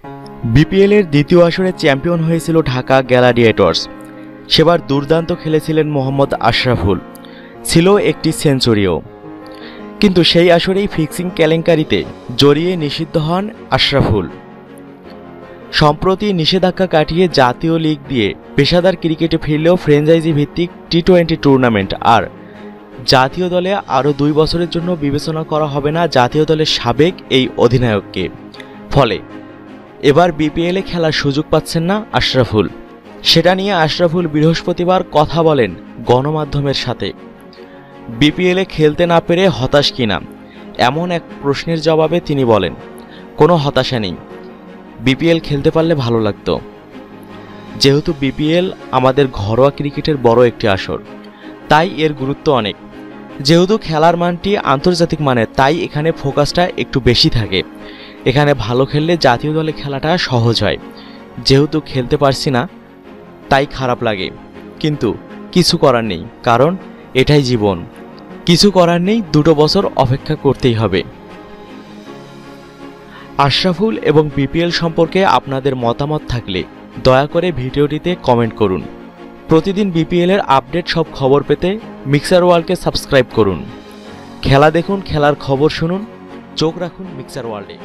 BPL এর দ্বিতীয় আসরে চ্যাম্পিয়ন হয়েছিল ঢাকা গ্যালাডিয়েটর্স। সেবার দুর্দান্ত খেলেছিলেন মোহাম্মদ আশরাফুল, ছিল একটি সেঞ্চুরিও। কিন্তু সেই আসরেই ফিক্সিং কেলেঙ্কারিতে জড়িয়ে নিষিদ্ধ হন আশরাফুল। সম্প্রতি নিষেধাজ্ঞা কাটিয়ে জাতীয় লিগ দিয়ে পেশাদার ক্রিকেটে ফিরলেও ফ্র্যাঞ্চাইজি ভিত্তিক টি-20 টুর্নামেন্ট আর জাতীয় দলে আরও 2 বছরের জন্য বিবেচনা করা হবে না জাতীয় দলের সাবেক এই অধিনায়ককে। ফলে এবার বিপিএলে খেলার সুযোগ পাচ্ছেন না আশরাফুল। সেটা নিয়ে আশরাফুল বৃহস্পতিবার কথা বলেন গণমাধ্যমের সাথে। বিপিএলে খেলতে না পেরে হতাশ কিনা এমন এক প্রশ্নের জবাবে তিনি বলেন, কোনো হতাশা নেই, বিপিএল খেলতে পারলে ভালো লাগতো। যেহেতু বিপিএল আমাদের ঘরোয়া ক্রিকেটের বড় একটি আসর, তাই এর গুরুত্ব অনেক। যেহেতু খেলার মানটি আন্তর্জাতিক মানের, তাই এখানে ফোকাসটা একটু বেশি থাকে। এখানে ভালো খেললে জাতীয় দলে খেলাটা সহজ হয়। যেহেতু খেলতে পারছি না তাই খারাপ লাগে, কিন্তু কিছু করার নেই, কারণ এটাই জীবন। কিছু করার নেই, 2 বছর অপেক্ষা করতেই হবে। আশরাফুল এবং বিপিএল সম্পর্কে আপনাদের মতামত থাকলে দয়া করে ভিডিওটিতে কমেন্ট করুন। প্রতিদিন বিপিএল এর আপডেট সব খবর পেতে মিক্সার ওয়ার্ল্ডকে সাবস্ক্রাইব করুন। খেলা দেখুন, খেলার খবর শুনুন, চোখ রাখুন মিক্সার ওয়ার্ল্ডে।